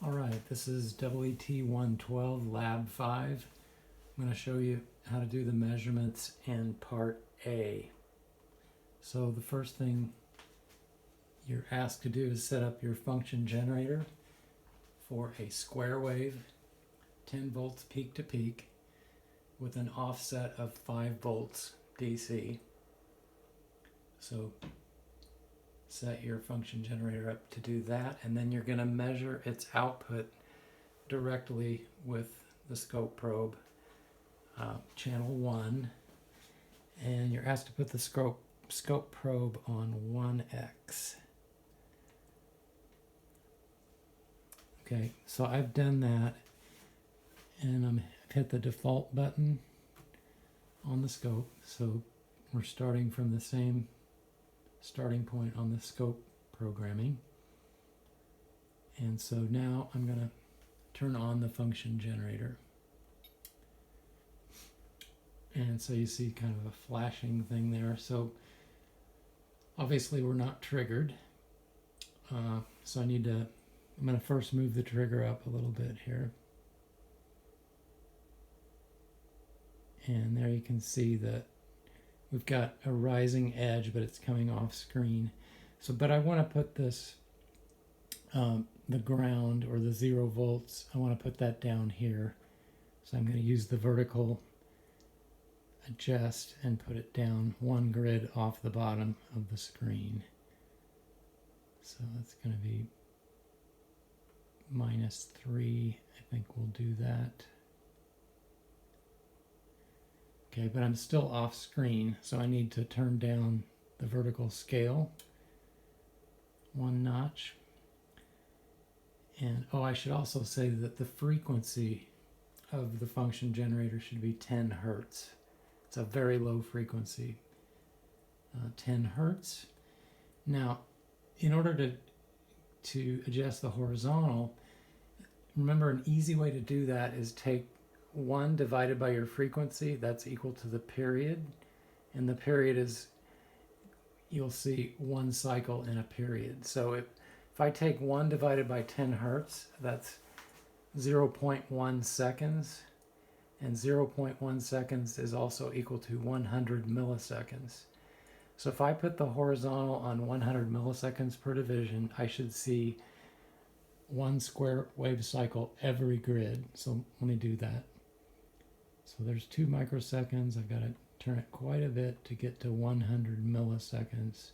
All right, this is EET112 Lab 5. I'm going to show you how to do the measurements in Part A. So the first thing you're asked to do is set up your function generator for a square wave, 10 volts peak to peak, with an offset of 5 volts DC. So set your function generator up to do that, and then you're going to measure its output directly with the scope probe, channel 1, and you're asked to put the scope probe on 1x. Okay, so I've done that, and I've hit the default button on the scope, so we're starting from the same starting point on the scope programming. And so now I'm going to turn on the function generator. And so you see kind of a flashing thing there. So obviously we're not triggered. So I'm going to first move the trigger up a little bit here. And there you can see that we've got a rising edge, but it's coming off screen. So, but I want to put this, the ground or the 0 volts, I want to put that down here. So I'm going to use the vertical adjust and put it down 1 grid off the bottom of the screen. So that's going to be -3. I think we'll do that. Okay, but I'm still off screen, so I need to turn down the vertical scale 1 notch. And I should also say that the frequency of the function generator should be 10 hertz. It's a very low frequency, 10 hertz. Now, in order to adjust the horizontal, remember an easy way to do that is take 1 divided by your frequency, that's equal to the period, and the period is, you'll see 1 cycle in a period. So if I take 1 divided by 10 hertz, that's 0.1 seconds, and 0.1 seconds is also equal to 100 milliseconds. So if I put the horizontal on 100 milliseconds per division, I should see 1 square wave cycle every grid. So let me do that. So there's 2 microseconds. I've got to turn it quite a bit to get to 100 milliseconds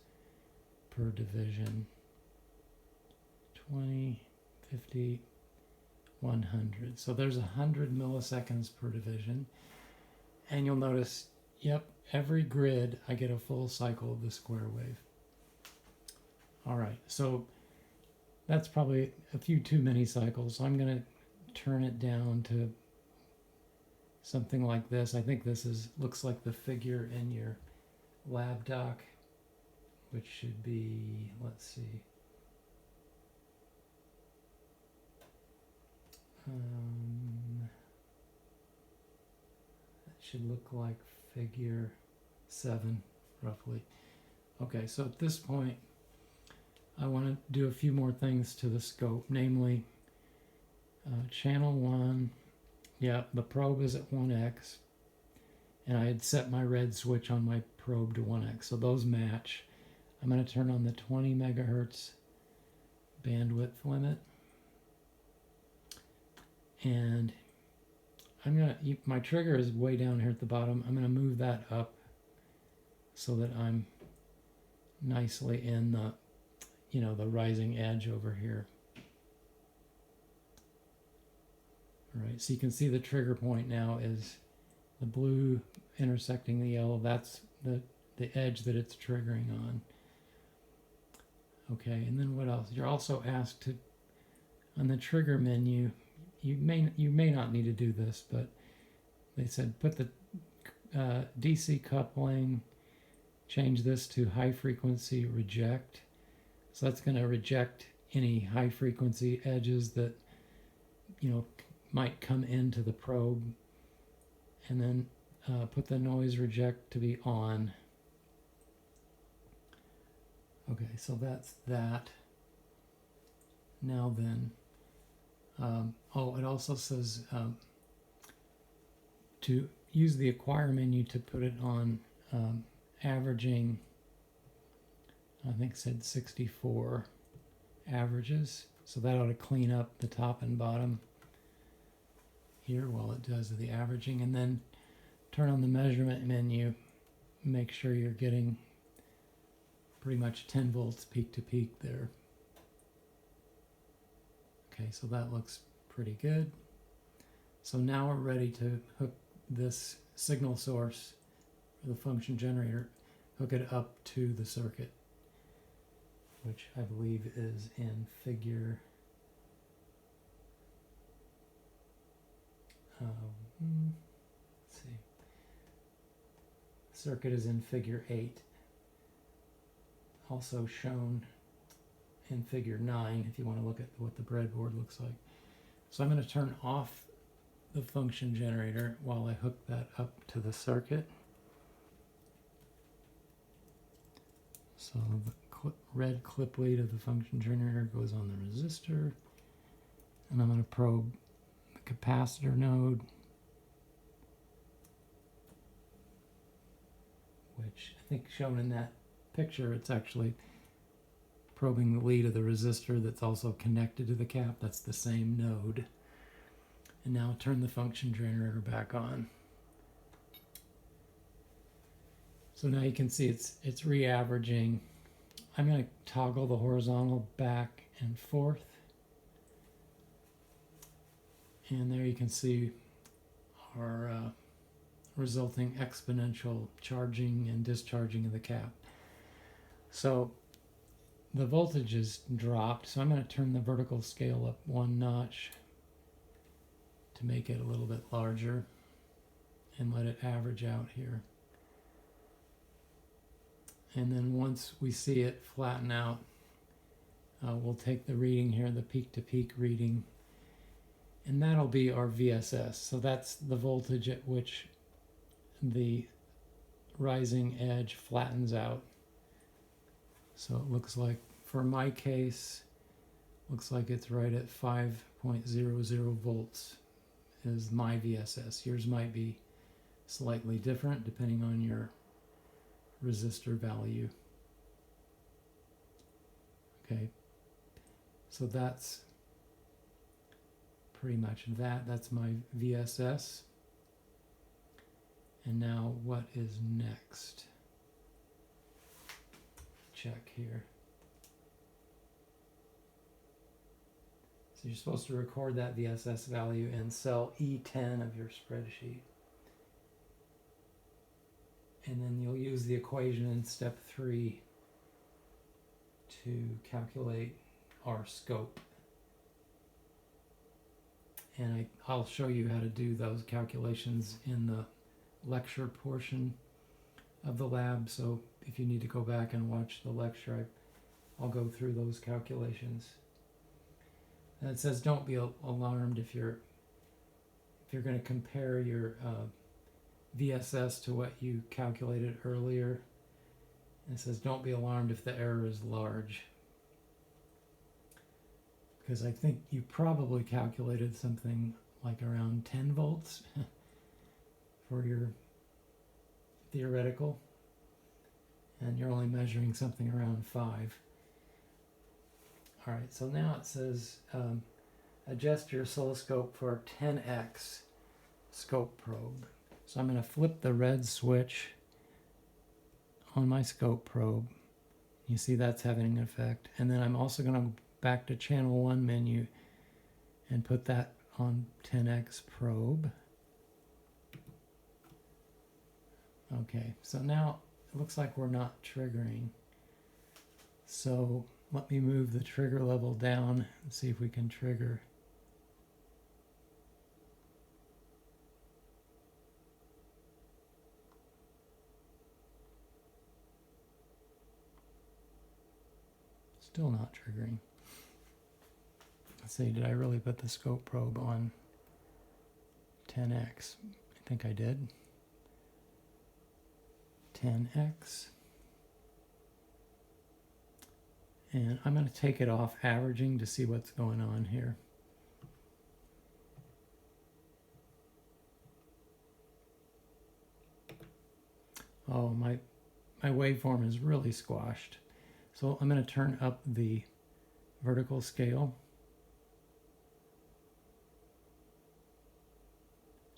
per division. 20, 50, 100. So there's 100 milliseconds per division. And you'll notice, yep, every grid I get a full cycle of the square wave. All right, so that's probably a few too many cycles. So I'm going to turn it down to something like this. I think this looks like the figure in your lab doc, which should be, let's see. It should look like figure 7, roughly. Okay, so at this point, I want to do a few more things to the scope, namely channel 1. Yeah, the probe is at 1x, and I had set my red switch on my probe to 1x, so those match. I'm going to turn on the 20 megahertz bandwidth limit, and my trigger is way down here at the bottom. I'm going to move that up so that I'm nicely in the, the rising edge over here. All right, so you can see the trigger point now is the blue intersecting the yellow. That's the edge that it's triggering on. Okay, and then what else? You're also asked to, on the trigger menu, you may not need to do this, but they said put the DC coupling, change this to high frequency reject. So that's going to reject any high frequency edges that, might come into the probe, and then put the noise reject to be on. Okay, so that's that. Now then, Oh, it also says to use the acquire menu to put it on averaging, I think it said 64 averages. So that ought to clean up the top and bottom here while it does the averaging. And then turn on the measurement menu, make sure you're getting pretty much 10 volts peak to peak there. Okay, so that looks pretty good. So now we're ready to hook this signal source for the function generator, hook it up to the circuit, which I believe is in figure let's see. Circuit is in figure 8. Also shown in figure 9 if you want to look at what the breadboard looks like. So I'm going to turn off the function generator while I hook that up to the circuit. So the red clip lead of the function generator goes on the resistor, and I'm going to probe the capacitor node, which I think shown in that picture, it's actually probing the lead of the resistor that's also connected to the cap. That's the same node. And now turn the function generator back on. So now you can see it's re-averaging. I'm going to toggle the horizontal back and forth. And there you can see our resulting exponential charging and discharging of the cap. So the voltage is dropped, so I'm going to turn the vertical scale up 1 notch to make it a little bit larger and let it average out here. And then once we see it flatten out, we'll take the reading here, the peak-to-peak reading, and that'll be our VSS. So that's the voltage at which the rising edge flattens out. So it looks like, for my case, looks like it's right at 5.00 volts is my VSS. Yours might be slightly different depending on your resistor value. Okay, so that's pretty much that. That's my VSS. And now what is next? Check here. So you're supposed to record that VSS value in cell E10 of your spreadsheet. And then you'll use the equation in step 3 to calculate our scope. And I'll show you how to do those calculations in the lecture portion of the lab. So if you need to go back and watch the lecture, I'll go through those calculations. And it says don't be alarmed if you're going to compare your VSS to what you calculated earlier. And it says don't be alarmed if the error is large, because I think you probably calculated something like around 10 volts for your theoretical, and you're only measuring something around 5. All right, so now it says adjust your oscilloscope for 10x scope probe. So I'm going to flip the red switch on my scope probe. You see that's having an effect. And then I'm also going to go back to channel 1 menu and put that on 10x probe. Okay, so now it looks like we're not triggering. So let me move the trigger level down and see if we can trigger. Still not triggering. Let's see, did I really put the scope probe on 10x? I think I did. 10x. And I'm going to take it off averaging to see what's going on here. Oh, my waveform is really squashed. So I'm going to turn up the vertical scale.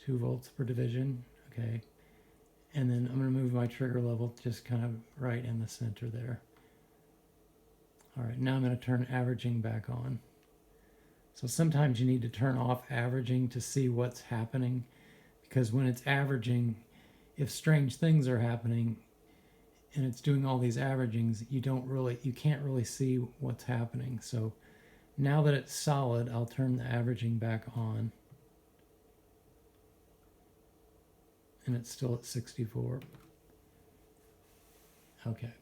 2 volts per division. Okay. And then I'm going to move my trigger level just kind of right in the center there. All right, now I'm going to turn averaging back on. So sometimes you need to turn off averaging to see what's happening, because when it's averaging, if strange things are happening and it's doing all these averagings, you can't really see what's happening. So now that it's solid, I'll turn the averaging back on. And it's still at 64. Okay,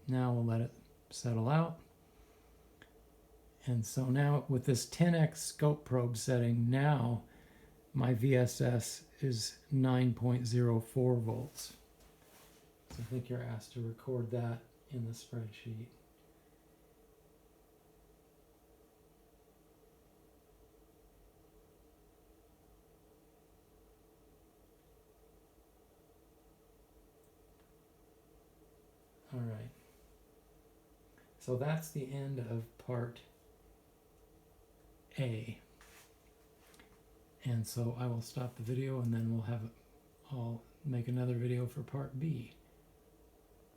now we'll let it settle out. And so now with this 10x scope probe setting, now my VSS is 9.04 volts. So I think you're asked to record that in the spreadsheet. All right. So that's the end of part A. And so I will stop the video and then I'll make another video for part B.